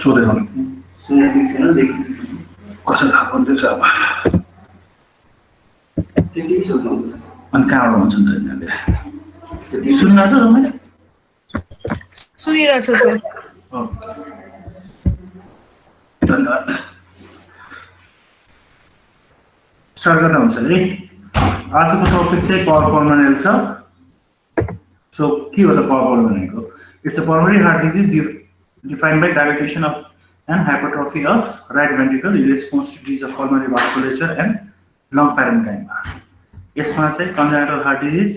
सोधेर कसरी थाहा पर्दैछ अब अनि कहाँबाट हुन्छ नि त यिनीहरूले सुन्न छ मैले सुनिरहेको छु सर धन्यवाद स्टार्ट गर्दा हुन्छ है आजको टपिक चाहिँ polmunae छ सो के हो त polmunae को it's a pulmonary heart disease defined by dilatation of and hypertrophy of right ventricle in response to disease of pulmonary vasculature and lung parenchyma. यसमा चाहिँ congenital heart disease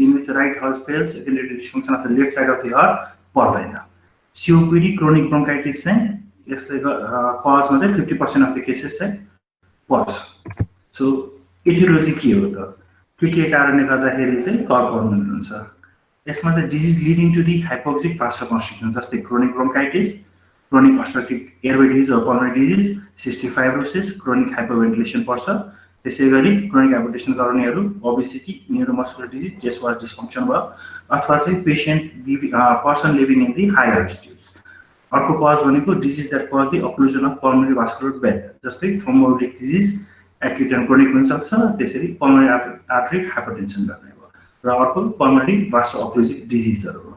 in which the right heart fails secondary dysfunction of the left side of the heart पर्दैन. COPD chronic bronchitis चाहिँ यसले cause मा चाहिँ 50% of the cases चाहिँ पर्छ. So etiology के हो त के कारणले गर्दाखेरि चाहिँ polmunae हुन्छ यसमा चाहिँ disease leading to the hypoxic vasoconstriction जस्तै chronic bronchitis chronic obstructive airway disease or pulmonary disease cystic fibrosis chronic hyperventilation पर्छ त्यसैगरी chronic hypertension गर्नेहरू obesity neuromuscular disease chest wall dysfunction भयो अथवा चाहिँ person living in the high altitudes अर्को cause भनेको disease that cause the occlusion of pulmonary vascular bed जस्तै thromboembolic disease acute and chronic हुन सक्छ त्यसरी pulmonary artery hypertension गर्ने भयो र अर्को pulmonary vaso-occlusive diseaseहरु हो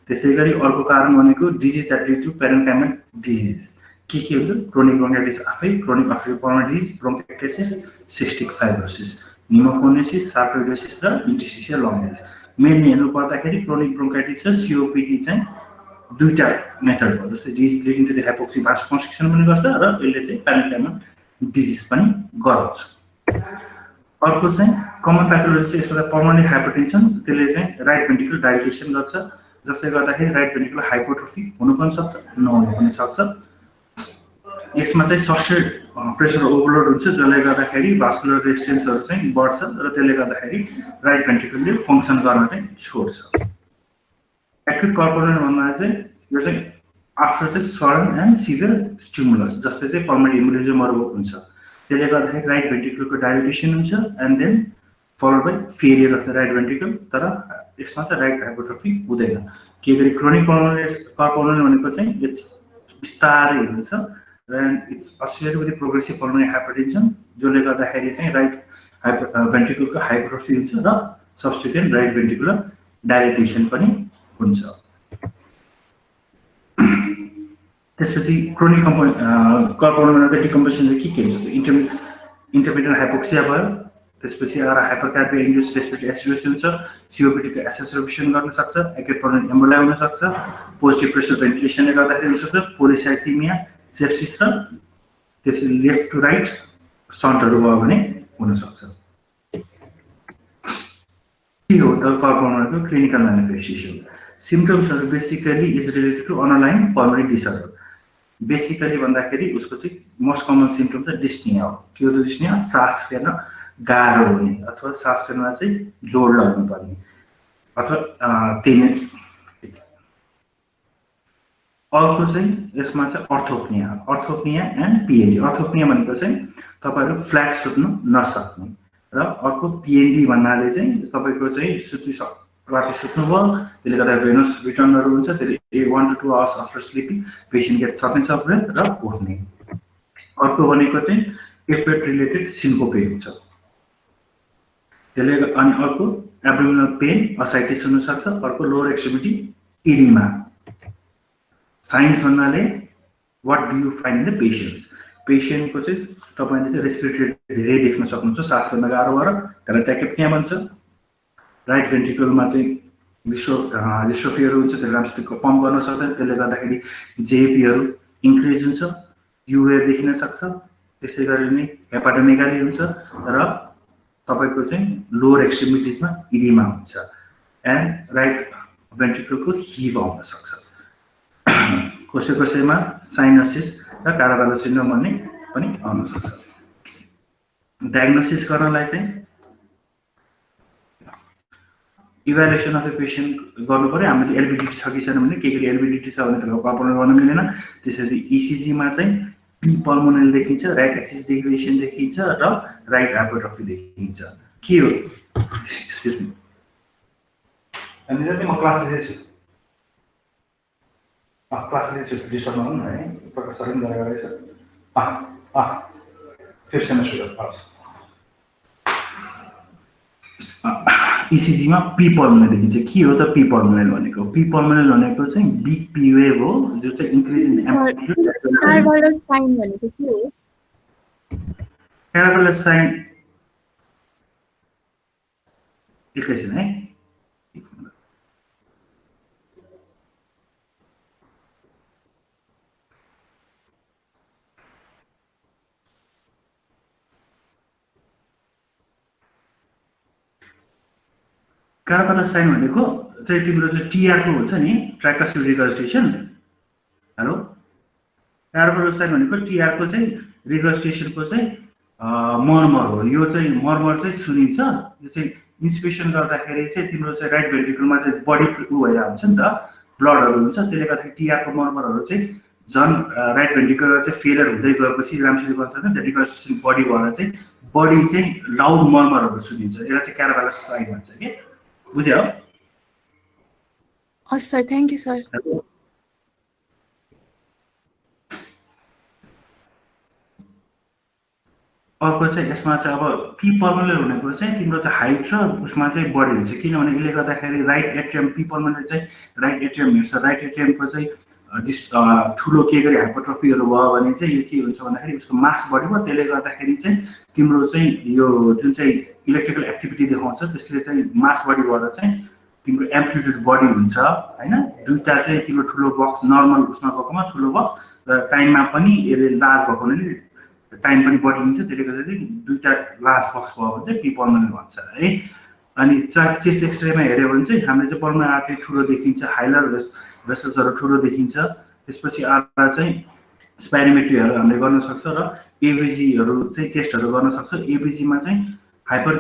त्यसैगरी अर्को कारण भनेको disease that lead to parenchymal disease के हुन्छ chronic bronchitis आफै chronic obstructive pulmonary disease bronchiectasis cystic fibrosis pneumoconiasis sarcoidosis र interstitial lung disease मेनली हेर्नु पर्दाखेरि chronic bronchitis र COPD चाहिँ दुईटा मेथड हो जस्तै disease leading to the hypoxic vasoconstriction पनि गर्छ र यसले चाहिँ parenchymal disease पनि गराउँछ अर्को चाहिँ कमन प्याथोलोजी चाहिँ यसमा pulmonary hypertension त्यसले चाहिँ राइट भेन्ट्रिकल डाइलेटेसन गर्छ जसले गर्दाखेरि राइट भेन्ट्रिकल हाइपोट्रोफी हुन पनि सक्छ नहुन पनि सक्छ यसमा चाहिँ सब्स्ट्रेट प्रेसर ओभरलोड हुन्छ जसले गर्दाखेरि भास्कुलर रेजिस्टेन्सहरु चाहिँ बढ्छ र त्यसले गर्दाखेरि राइट भेन्ट्रिकलले फंक्सन गर्न चाहिँ छोड्छ एक्युट polmunae भन्दा चाहिँ यो चाहिँ आफ्टर चाहिँ सडन एन्ड सिभियर स्टिमुलस जस्तै चाहिँ पल्मोनरी एम्बोलिजमहरु हुन्छ त्यसले गर्दाखेरि राइट भेन्ट्रिकलको डाइलेटेसन हुन्छ and then followed by failure of the right ventricle तर यसमा चाहिँ राइट हाइपोट्रोफी हुँदैन के गरी क्रोनिक polmunae भनेको चाहिँ बिस्तारै हुन्छ and it's associated with the progressive pulmonary hypertension जसले गर्दाखेरि चाहिँ राइट भेन्ट्रिकलको हाइपोट्रोफी हुन्छ र सब्सिक्वेन्ट राइट भेन्ट्रिकुलर डाइलेटेसन पनि हुन्छ त्यसपछि क्रोनिक polmunae डिकम्पोजिसन के हुन्छ इन्टरमिटेन्ट हाइपोक्सिया भयो त्यसपछि आएर हाइपरकार्बिया इन्ड्युस्ड रेस्पिरेटरी एसिडोसिस हुन्छ सीओपीडी को एक्सेसरेशन गर्न सक्छ एक्युट पल्मोनरी एम्बोलिया हुन सक्छ पोजिटिभ प्रेसर भेन्टिलेसनले गर्दाखेरि हुन सक्छ पोलिसाइथेमिया सेप्सिस र त्यसपछि लेफ्ट टु राइट सन्टहरु भयो भने हुन सक्छ के हो त polmunae को clinical manifestation symptoms are basically is related to underline pulmonary disorder basically भन्दाखेरि उसको चाहिँ मोस्ट कमन सिम्पटम चाहिँ डिस्निया हो के हो त डिस्निया सास फेर्न गाह्रो हुने अथवा सास फेर्नमा चाहिँ जोड लाग्नु पर्ने अथवा त्यही अर्को चाहिँ यसमा चाहिँ अर्थोप्निया एन्ड पीएनडी अर्थोप्निया भनेको चाहिँ तपाईहरु फ्ल्याट सुत्नु नसक्ने र अर्को पीएनडी भन्नाले चाहिँ तपाईको चाहिँ राति सुत्नु भयो त्यसले गर्दा भेनस रिटर्नहरु हुन्छ त्यसले 1 to 2 hours after sleeping patient get sufficient of breath र उठ्ने अर्को भनेको चाहिँ इफेक्ट रिलेटेड सिन्कोपे हुन्छ त्यसले अनि अर्को एब्डोमिनल पेन असाइटिस हुन सक्छ अर्को लोअर एक्सट्रिमिटी इडिमा साइन्स भन्नाले what do you find in the patient को चाहिँ तपाईले चाहिँ रेस्पिरेटरी धेरै देख्न सक्नुहुन्छ सास फेर्न गाह्रो भएर त्यसलाई ट्याकेप्निया भन्छ राइट भेन्ट्रिकलमा चाहिँ डिस्ट्रोफीहरु हुन्छ त्यसले राम्रोसँग पम्प गर्न सक्दैन त्यसले गर्दाखेरि जेएपीहरु इन्क्रिज हुन्छ युए देखिन सक्छ त्यसैगरी नै हेपाटोमेगाली हुन्छ र तपाईको चाहिँ लोअर एक्सट्रिमिटिजमा इडिमा हुन्छ एन्ड राइट भेन्ट्रिकलको हिभ आउन सक्छ कसैमा साइनोसिस र कार्डियोभास्कुलर सिन्ड्रोम भन्ने पनि आउन सक्छ डायग्नोसिस गर्नलाई चाहिँ इभ्यालुएसन अफ द पेशेन्ट गर्नु पर्यो हामीले एलबिडिटी छ कि छैन भने के गरी एलबिडिटी छ भने त्यसलाई कल्पना गर्न मिलेन त्यसैले इसीजी मा चाहिँ पी पल्मोनल देखिन्छ राइट एक्सिस डेभिएसन देखिन्छ र राइट हाइपोट्रोफी देखिन्छ के हो एक्सक्युज मी अनि म क्लास लिदैछु क्लासले डिस्टर्ब नगर्नु है, प्रकाश सरले पनि गरेको रहेछ। Fifth semester pass. इसिजीमा पी पर्मनेन्ट देखिन्छ। के हो त पी पर्मनेन्ट भनेको? पी पर्मनेन्ट भनेको चाहिँ बिग पी वेभ हो, जो चाहिँ इन्क्रिज इन एम्प्लिट्युड। कार्बोलर साइन भनेको के हो? कार्बोलर साइन एकैछिन है। कार्बोलर साइन भनेको चाहिँ तिम्रो चाहिँ टिआरको हुन्छ नि, ट्राइकासिड रिगर्स्टेसन। हेलो, कार्बोलर साइन भनेको टिआरको चाहिँ रिगर्स्टेसनको चाहिँ मर्मर हो। यो चाहिँ मर्मर चाहिँ सुनिन्छ। यो चाहिँ इन्सपेक्सन गर्दाखेरि चाहिँ तिम्रो चाहिँ राइट भेन्ट्रिकलमा चाहिँ बडी उ भइरहेको हुन्छ नि त, ब्लडहरू हुन्छ। त्यसले गर्दाखेरि टिआरको मर्मरहरू चाहिँ झन् राइट भेन्ट्रिकल चाहिँ फेलियर हुँदै गएपछि राम्रोसित गर्छ नि त, रिगर्स्टेसन बडी भएर चाहिँ बडी चाहिँ लाउड मर्मरहरू सुनिन्छ। यसलाई चाहिँ कार्बोलर साइन भन्छ कि, बुझ्यो? हस् सर, थ्याङ्क यू सर। अर्को चाहिँ यसमा चाहिँ अब पी पर्मनेन्ट भनेको चाहिँ तिम्रो चाहिँ हाइट र उसमा चाहिँ बढी हुन्छ। किनभने यसले गर्दाखेरि राइट एट्रियम, पी पर्मनेन्ट चाहिँ राइट एट्रियम हेर्छ। राइट एट्रियमको चाहिँ ठुलो के गरी हाइपरट्रफीहरू भयो भने चाहिँ यो के हुन्छ भन्दाखेरि उसको मास बढ्यो। त्यसले गर्दाखेरि चाहिँ तिम्रो चाहिँ यो जुन चाहिँ इलेक्ट्रिकल एक्टिभिटी देखाउँछ त्यसले चाहिँ मास बढी भएर चाहिँ तिम्रो एम्प्लिट्युड बढी हुन्छ होइन। दुईवटा चाहिँ तिम्रो ठुलो बक्स नर्मल उसमा गएकोमा ठुलो बक्स र टाइममा पनि यसले लार्ज भएको हुनाले टाइम पनि बढिन्छ। त्यसले गर्दाखेरि दुईवटा लार्ज बक्स भयो भने चाहिँ पी पर्मनेन्ट भन्छ है। अनि चेस्ट एक्सरेमा हेऱ्यो भने चाहिँ हामीले चाहिँ पर्मनेन्ट आर्टरी ठुलो देखिन्छ, हाइलर भेसल्सहरू ठुलो देखिन्छ। त्यसपछि आएर चाहिँ स्पाइरोमेट्रीहरू हामीले गर्न सक्छ र एबिजीहरू चाहिँ टेस्टहरू गर्न सक्छ। एबिजीमा चाहिँ हाइपर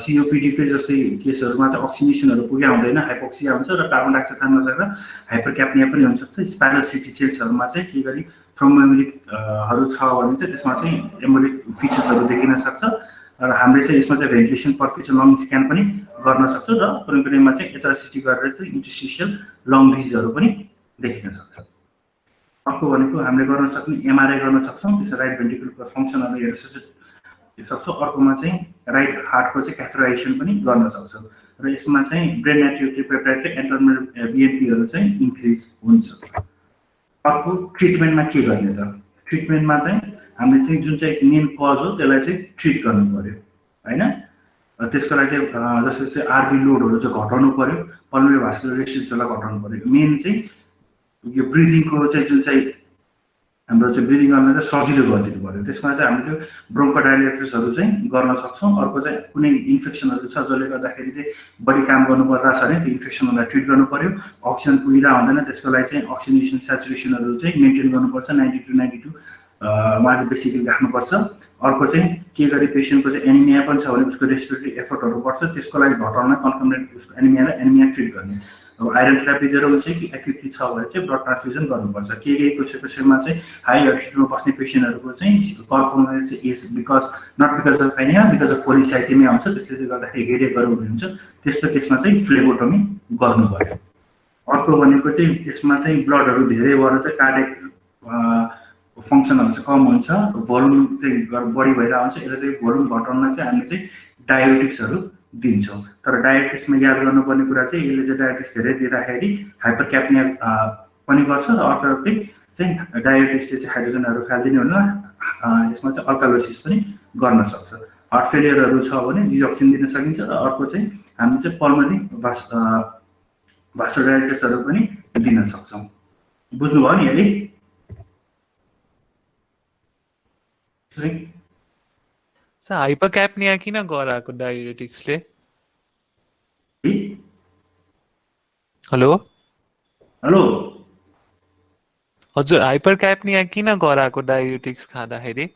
सिओपिडीकै जस्तै केसहरूमा चाहिँ अक्सिनेसनहरू पुग्या हुँदैन, हाइपोक्सिया हुन्छ र कार्बन डाइअक्साइड तान्न सक्छ। हाइपरक्याप्निया पनि हुनसक्छ। स्पाइरल सिटी चेल्सहरूमा चाहिँ के गरी थ्रोम्बोएम्बोलिकहरू छ भने चाहिँ त्यसमा चाहिँ एम्बोलिक फिचर्सहरू देखिन सक्छ। र हामीले चाहिँ यसमा चाहिँ भेन्टिलेसन पर्फेक्सन लङ स्क्यान पनि गर्न सक्छौँ र कुनै कुनैमा चाहिँ एचआरसिटी गरेर चाहिँ इन्टरस्टिसियल लङ डिजिजहरू पनि देखिन सक्छ। अर्को भनेको हामीले गर्न सक्ने एमआरआई गर्न सक्छौँ, त्यसमा राइट भेन्ट्रिकलको फङ्सनहरू हेर्न सक्छौँ। अर्कोमा चाहिँ राइट हार्टको चाहिँ क्याथेटराइजेसन पनि गर्न सक्छौँ र यसमा चाहिँ ब्रेन नाइट्रोजन पेप्टाइड र एन्टरनल बिएनपीहरू चाहिँ इन्क्रिज हुन्छ। अर्को ट्रिटमेन्टमा के गर्ने त? ट्रिटमेन्टमा चाहिँ हामीले चाहिँ जुन चाहिँ मेन कज हो त्यसलाई चाहिँ ट्रिट गर्नु पर्यो होइन। त्यसको लागि चाहिँ जस्तो चाहिँ आरबी लोडहरू चाहिँ घटाउनु पर्यो, पल्मोनरी भास्कुलर रेस्ट्रिक्सनलाई घटाउनु पर्यो। मेन चाहिँ यो ब्रिदिङको चाहिँ जुन चाहिँ हाम्रो चाहिँ ब्रिदिङ गर्न चाहिँ सजिलो गरिदिनु पर्यो। त्यसमा चाहिँ हामीले त्यो ब्रोन्कोडाइलेटर्सहरू चाहिँ गर्न सक्छौँ। अर्को चाहिँ कुनै इन्फेक्सनहरू छ जसले गर्दाखेरि चाहिँ बढी काम गर्नु पर्छ भने त्यो इन्फेक्सनहरूलाई ट्रिट गर्नु पर्यो। अक्सिजन पुगिरहेको हुँदैन, त्यसको लागि चाहिँ अक्सिजनेसन सेचुरेसनहरू चाहिँ मेन्टेन गर्नुपर्छ, 90 to 92 मा चाहिँ बेसिकली राख्नुपर्छ। अर्को चाहिँ के गरी पेसेन्टको चाहिँ एनिमिया पनि छ भने उसको रेस्पिरेटरी एफर्टहरू बढ्छ, त्यसको लागि घटाउन कन्कमेन्ट उसको एनिमियालाई एनिमिया ट्रिट गर्ने। अब आइरन थेरापी दिएर हुन्छ कि एक्युटली छ भने चाहिँ ब्लड ट्रान्सफ्युजन गर्नुपर्छ। के पेसेन्टमा चाहिँ हाई एल्टिट्युडमा बस्ने पेसेन्टहरूको चाहिँ पर्मनेन्ट चाहिँ is because not because of anaemia, because of polycythaemia हुन्छ। त्यसले चाहिँ गर्दाखेरि हेरिया गराउनु हुन्छ। त्यस्तो केसमा चाहिँ फ्लेबोटोमी गर्नु पर्यो। अर्को भनेको चाहिँ यसमा चाहिँ ब्लडहरू धेरै भएर चाहिँ कार्डियक फङ्सनहरू चाहिँ कम हुन्छ, भोल्युम चाहिँ बढी भइरहेको हुन्छ। यसले चाहिँ भोल्युम घटाउन चाहिँ हामीले चाहिँ डायोटिक्सहरू दिन्छौँ। तर डायोटिक्समा याद गर्नुपर्ने कुरा चाहिँ यसले चाहिँ डायोटिक्स धेरै दिँदाखेरि हाइपरक्याप्निया पनि गर्छ र अर्को चाहिँ डायोटिक्सले चाहिँ हाइड्रोजनहरू फालिदिने हुँदैन, यसमा चाहिँ अल्कालोसिस पनि गर्न सक्छ। हार्ट फेलियरहरू छ भने डिजक्सिन दिन सकिन्छ। र अर्को चाहिँ हामीले चाहिँ पल्मोनरी भास्कुलाइटिसहरू पनि दिन सक्छौँ। बुझ्नुभयो नि है? हाइपरक्याप्निया किन गराएको डायरेटिक्सले? हेलो हेलो हजुर, हाइपरक्याप्निया किन गराएको डायरेटिक्स खाँदाखेरि?